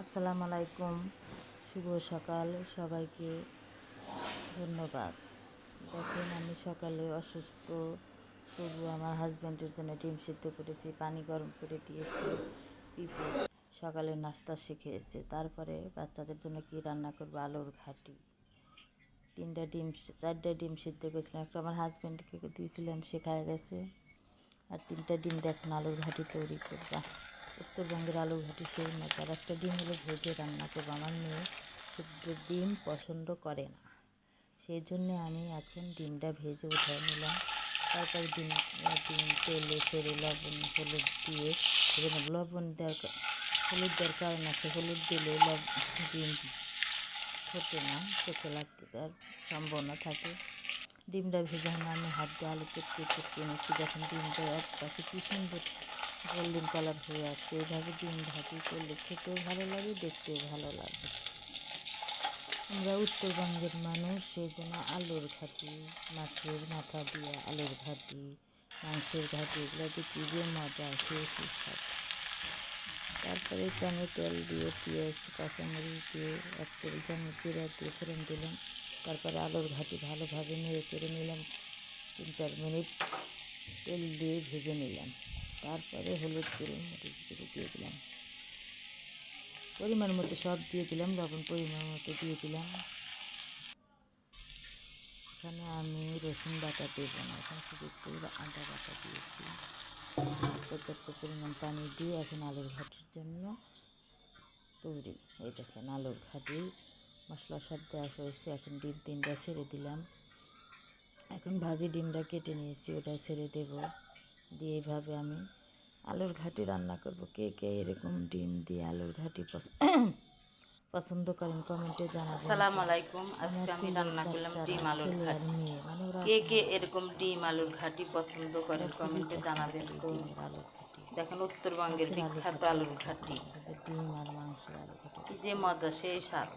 আসসালামু আলাইকুম, শুভ সকাল সবাইকে। ধন্যবাদ। দেখেন, আমি সকালে অসুস্থ, তবু আমার হাজব্যান্ডের জন্য ডিম সিদ্ধ করেছি, পানি গরম করে দিয়েছি। পিপু সকালে নাস্তা শিখেছে। তারপরে বাচ্চাদের জন্য কি রান্না করবো? আলুর ঘাটি। 4টা ডিম সিদ্ধ করেছিলাম, একটা আমার হাজব্যান্ডকে দিয়েছিলাম, সে খায় গেছে। আর 3টা ডিম দেখুন আলুর ঘাটি তৈরি করবা। উত্তরবঙ্গের আলুর ঘাটি সেই মজা। আর একটা ডিম হলো ভেজে রান্না করবো। আমার মেয়ে সিদ্ধ ডিম পছন্দ করে না, সেই জন্যে আমি এখন ডিমটা ভেজে উঠাই নিলাম। তারপর ডিম তেলে ছেড়ে লবণ হলুদ দিয়ে, হলুদ দেওয়ার কারণ আছে, হলুদ দিলে ডিম ফোটে না, চোখে লাগতে তার সম্ভাবনা থাকে। ডিমটা ভেজে আমি হাত দিয়ে আলু চটকে নিচ্ছি। যখন ডিমটা এক পাশে কী সুন্দর গোল্ডেন কালার হয়ে আসছে, এইভাবে ডিম ভাজি করলে খেতেও ভালো লাগে, দেখতেও ভালো লাগে। আমরা উত্তরবঙ্গের মানুষ, সেই জন্য আলুর ঘাটি, মাছের মাথা দিয়ে আলুর ঘাটি, মাংসের ঘাটি, এগুলো যে কী যে মজা, সেই সুস্বাদ। তারপরে প্যানে তেল দিয়ে পেঁয়াজ কাঁচামরিচ দিয়ে 1 টেবিল চামচ জিরা দিয়ে ফোড়ন দিলাম। তারপরে আলুর ঘাটি ভালোভাবে নেড়ে চেড়ে নিলাম। 3-4 মিনিট তেল দিয়ে ভেজে নিলাম। তারপরে হলুদ গুঁড়ো মরিচ গুঁড়ো দিয়ে দিলাম, পরিমাণ মতো সব দিয়ে দিলাম, লবণ পরিমাণ মতো দিয়ে দিলাম। এখানে আমি রসুন বাটা দেবো না, এখন শুধু একটু আদা বাটা দিয়েছি। পর্যাপ্ত পরিমাণ পানি দিয়ে এখন আলুর ঘাটির জন্য তৈরি। এই দেখেন আলুর ঘাটি, মশলা সব দেওয়া হয়েছে। এখন ডিম 3টা ছেড়ে দিলাম। এখন ভাজি ডিমটা কেটে নিয়েছি, ওটা ছেড়ে দেব। দিয়ে এইভাবে আমি আলুর ঘাটি রান্না করব। কে কে এরকম ডিম দিয়ে আলুর ঘাটি পছন্দ করেন কমেন্টে জানাবেন। আসসালামু আলাইকুম। আমার আজকে আমি ছেলের রান্না করলাম বাচ্চারা, ডিম আলুর ছেলে আর ঘাটি। মেয়ে, মানে ওরা কে কে এখন এরকম ডিম আলুর ঘাটি পছন্দ ওরা করেন খুবই কমেন্টে পছন্দ জানাবেন করে তো। ডিমের আলুর ঘাটি। দেখেন উত্তরবঙ্গের মাছের আলুর বিখ্যাত ঘাটি আলুর ওরা পছন্দ ঘাটি, করে, কিন্তু ডিম আর মাংসের আলু ঘাটিটা কি যে খুবই মজা, সেই স্বাদ।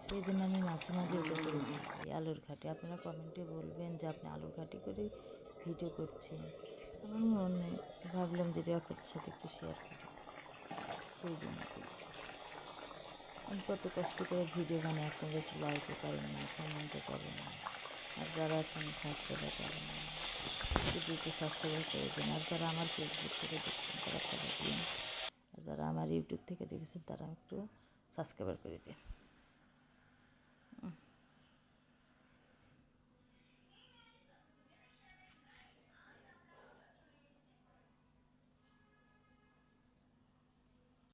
সেই জন্য আমি মাঝে মাঝে ওদের করে দিই এই আলুর ঘাটি। আপনারা কমেন্টে বলবেন যে আপনি আলুর ঘাটি করে ভিডিও করছেন। আমার মনে ভাবলাম যদি আপনাদের সাথে একটু শেয়ার করি, সেই জন্য দিই। আমি কত কষ্ট করে ভিডিও বানাই, আপনারা একটু লাইকও করেন না, কমেন্টও করেন না। আর যারা এখন সাবস্ক্রাইবার করেন না, একটু সাবস্ক্রাইব করে দিন। আর যারা আমার ফেসবুক থেকে দেখছেন তারা ফলো দিন, আর যারা আমার ইউটিউব থেকে দেখছেন তারা একটু সাবস্ক্রাইব করে দিন।